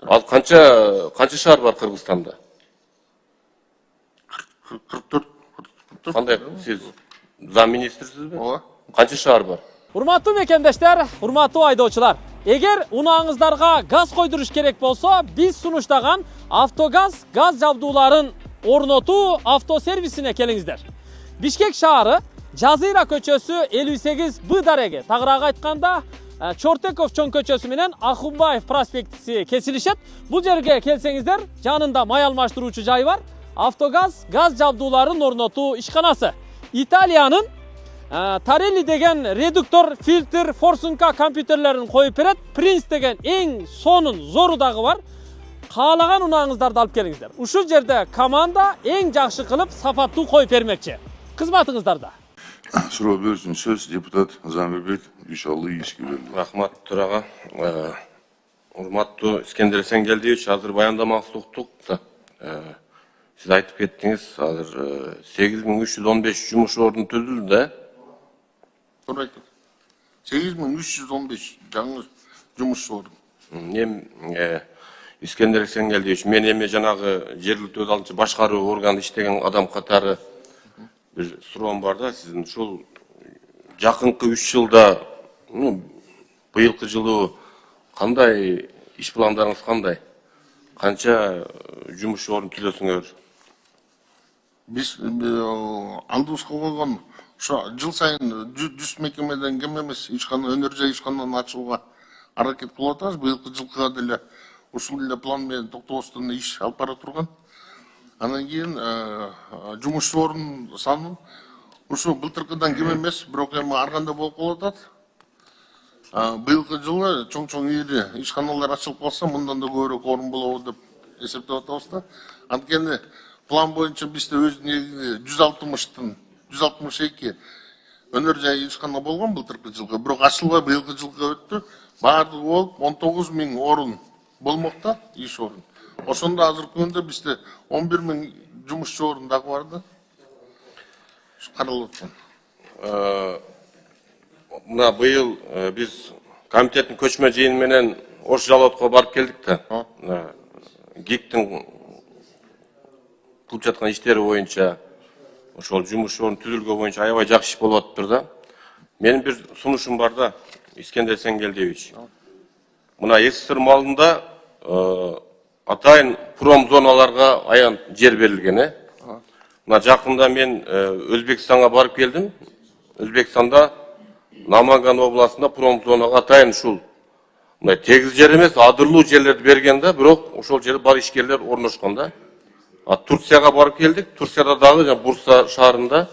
Ал канча шаар бар Кыргызстанда? 44. Кандай сиз зам министрсизби? Ооба. Канча шаар бар? Урматтуу мекендештер, урматтуу айдоочулар. Эгер унааңыздарга газ койдуруш керек болсо, биз сунуштаган Автогаз газ жабдууларын орнотуу автосервисине келиңиздер. Бишкек шаары Жазыра көчөсү 58Б дареги. Тагыраак айтканда, Чортеков чоң көчөсү менен Ахунбаев проспектиси кесилишет. Бул жерге келсеңиздер, жанында май алмаштыруучу жай бар. Автогаз газ жабдууларын орнотуу ишканасы. Италиянын Tarelli деген редуктор, фильтр, форсунка компьютерлерин коюп берет. Принц деген эң сонун зору дагы бар. Каалаган унааңыздарды алып келиңиздер. Ушул жерде команда эң жакшы кылып сапаттуу коюп бермекчи. Кызматыңыздарда. Суроо берүү үчүн сөз депутат Замирбек Ишалый ишке берилди. Рахмат турага. Урматтуу Искендер Эсенгелдиевич, азыр баяндамаңызды уктук да. Сиз айтып кеттиңиз, азыр 8315 жумуш орну түзүлдү да. Туура айтып. 8315 жаңы жумуш орну. Искендер Эсенгелдиевич, мен эми жанагы жергиликтүү өз алдынча башкаруу органында иштеген адам катары бир суроом бар да. Сиздин ушул жакынкы 3 жылда, быйылкы жылы кандай иш пландарыңыз кандай? Канча жумуш орун түзөсүңөр? Биз алдыбызга койгон жыл сайын 100 мекемеден кем эмес ишкана өнөр жай ишкананы ачууга аракет кылып атабыз. Быйылкы жылкыга деле ушул эле план менен токтобостон иш алып бара турган. Анан кийин жумуш орун санын ушу былтыркыдан кем эмес, бирок эми ар кандай болуп калып атат. Быйылкы жылы чоң ири ишканалар ачылып калса, мындан да көбүрөөк орун болобу деп эсептеп атабыз да. Анткени план боюнча бизде өз негизи 162 өнөр жай ишкана болгон былтыркы жылга, бирок ачылбай быйылкы жылга өттү. Баардыгы болуп 19.000 орун болмокта, иш орун. Ошондо азыркы күндө бизде 11.000 жумушчу орун дагы бар да. Каралып аткан. Мына быйыл биз комитеттин көчмө жыйыны менен Ош Жалотко барып келдик да. ГИКтин кылып жаткан иштери боюнча, ошол жумуш орун түзүлгө боюнча аябай жакшы иш болуп атыптыр да. Менин бир сунушум бар да, Искендер Эсенгелдиевич. Мына СССР малында атайын промзоналарга аян жер берилген. Мына жакында мен Өзбекстанга барып келдим. Өзбекстанда Наманган областында промзонага атайын ушул мына тегиз жер эмес, адырлуу жерлерди берген да, бирок ошол жерде бар ишкерлер орношкон да. Турцияга барып келдик. Турцияда дагы Бурса шаарында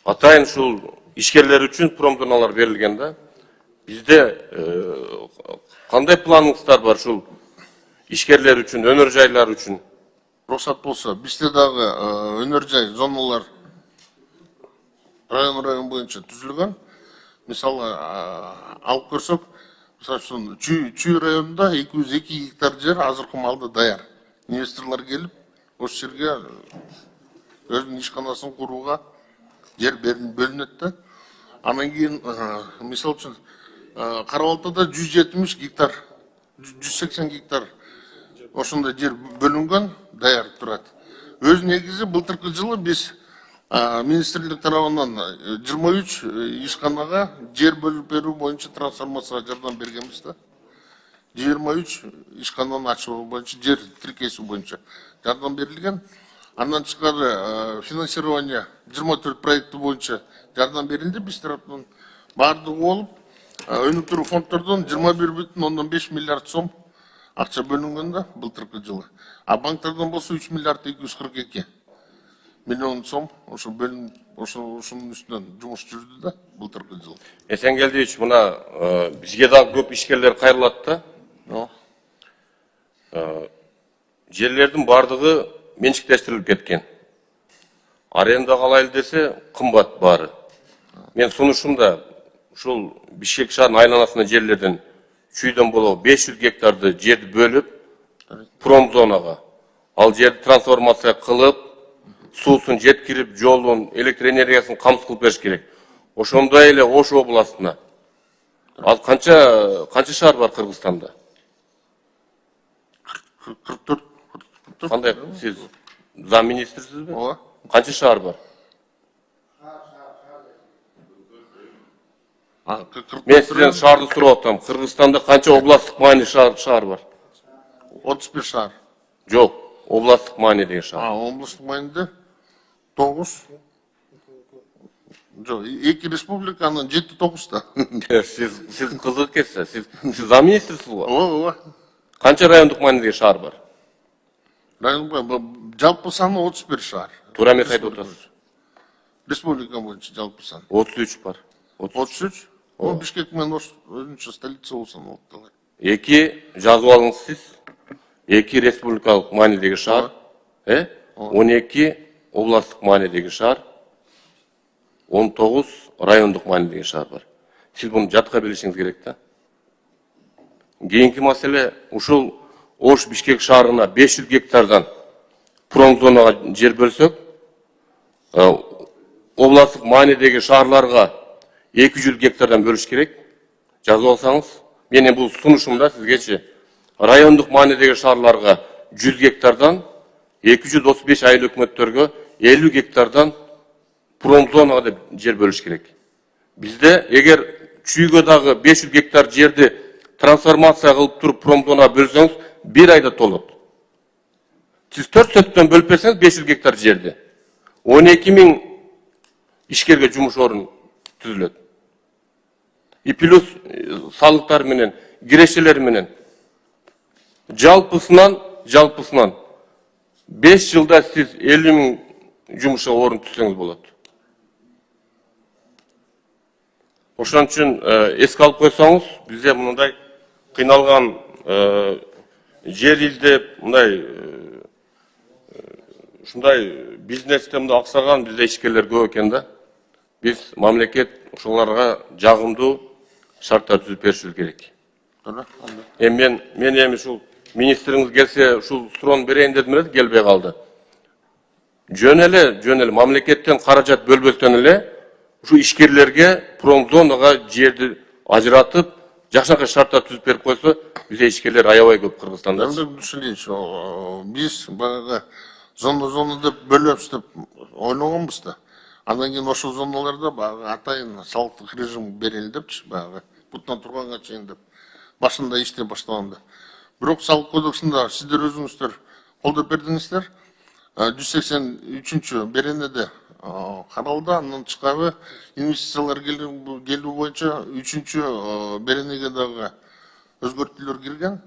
атайын ушул ишкерлер үчүн промзоналар берилген да. Бизде кандай планыңыздар бар ушул ишкерлер үчүн, өнөр жайлар үчүн? Рухсат болсо, бизде дагы өнөр жай зоналар район боюнча түзүлгөн. Мисалы алып көрсөк, мисалы Чүй районунда 202 гектар жер азыркы маалда даяр. Инвесторлор келип, ошол жерге өзүнүн ишканасын курууга жер бөлүнөт да. Анан кийин мисалы үчүн Кара-Балтада 170 гектар, 180 гектар ошондой жер бөлүнгөн, даяр турат. Өз негизи былтыркы жылы биз министрлик тарабынан 23 ишканага жер бөлүп берүү боюнча трансформацияга жардам бергенбиз да. 23 ишкананы ачуу боюнча жер тиркесүү боюнча жардам берилген. Андан тышкары финансирование 24 проекти боюнча жардам берилди биз тараптан. Бардыгы болуп өнүктүрүү фонддордон 21,5 миллиард сом акча бөлүнгөн да былтыркы жылы. А банктардан болсо 3 миллиард 242 миллион сом ошо бөлүнүп, ошонун үстүнөн жумуш жүрдү да былтыркы жылы. Эсенгелдиевич, мына бизге дагы көп ишкерлер кайрылат да. Жерлердин бардыгы менчиктештирилип кеткен. Арендага алайлы десе кымбат баары. Мен сунушум да ушул Бишкек шаарынын айланасында жерлерден Чүйдөн болобу 500 гектарды жерди бөлүп промзонага, ал жерди трансформация кылып, суусун жеткирип, жолун, электр энергиясын камсыз кылып бериш керек. Ошондой эле Ош областына. Ал канча шаар бар Кыргызстанда? 44. Кандай сиз зам министрсизби? Ооба. Канча шаар бар? Мен сизден шаарды сурап атам. Кыргызстанда канча областтык маани шаар бар? 35 шаар. Жок, областтык маани деген шаар. Областық майында 9. Жоқ, 2 республиканы 7-9 да. Сиз кызык экенсиз. Сиз зам министрсиз го? Ооба. Канча райондук маани деген шаар бар? Жалпы саны 31 шаар. Туура эмес айтып атасыз. Республика боюнча жалпы саны. 33 бар. 33. Ол Бишкек менен өзүнчө столица болсун октолор. Эки жазып алыңыз сиз. 2 республикалык маанидеги шаар, 12 областтык маанидеги шаар, 19 райондук маанидеги шаар бар. Сиз буну жатка билишиңиз керек да. Кийинки маселе ушул Ош Бишкек шаарына 500 гектардан промзонага жер бөлсөк, областтык маанидеги шаарларга 200 гектардан бөлүш керек. Жазып алсаңыз, менин бул сунушумда сизгечи райондук маанидеги шаарларга 100 гектардан, 235 айыл өкмөттөргө 50 гектардан промзонага деп жер бөлүш керек. Бизде эгер чүйгө дагы 500 гектар жерди трансформация кылып туруп промзонага бөлсөңүз, 1 айда толот. Сиз 4 сөттөн бөлүп берсеңиз 500 гектар жерди 12 000 ишкерге жумуш орун түзүлөт. И плюс салыктар менен, кирешелер менен жалпысынан 5 жылда сиз 50 000 жумуш орун түзсөңүз болот. Ошон үчүн эске алып койсоңуз, бизде мындай кыйналган жер издеп, ушундай бизнесте мындай аксаган бизде ишкерлер көп экен да. Биз мамлекет ошолорго жагымдуу шарттар түзүп беришибиз керек. Мен эми ушул министриңиз келсе, ушул суроону берейин дедим эле, келбей калды. Жөн эле мамлекеттен каражат бөлбөстөн эле ушу ишкерлерге промзонага жерди ажыратып, жакшынакай шарттар түзүп берип койсо, бизде ишкерлер аябай көп Кыргызстанда. Түшүнөйүнчү, биз баягы зона деп бөлөбүз деп ойлогонбуз да. Андан кийин ошол зоналарда баягы атайын салыктык режим берели депчи, баягы бутунан турганга чейин деп башында иштей баштаганда. Бирок салык кодексинде сиздер өзүңүздөр колдоп бердиңиздер. 183 беренеде каралды, андан тышкары инвестициялар келүү боюнча 3 беренеге дагы өзгөртүүлөр кирген.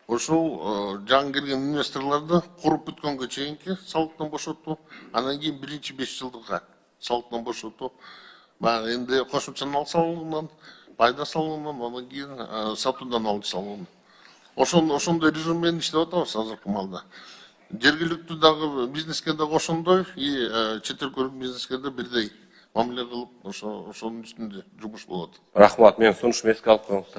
Ошол жаңы кирген инвесторлорду куруп бүткөнгө чейинки салыктан бошотуу, андан кийин 1-5 жылдыкка салыктан бошотуу, баягы энди кошумча мал салыгынан, пайда салыгынан, андан кийин сатуудан алуу салыгынан. Ошондой режим менен иштеп атабыз азыркы маалда. Жергиликтүү дагы бизнеске дагы ошондой, и чет өлкөлүк бизнеске да бирдей мамиле кылып, ошонун үстүндө жумуш болот. Рахмат, мен сунушумду эске алып коюңуздар.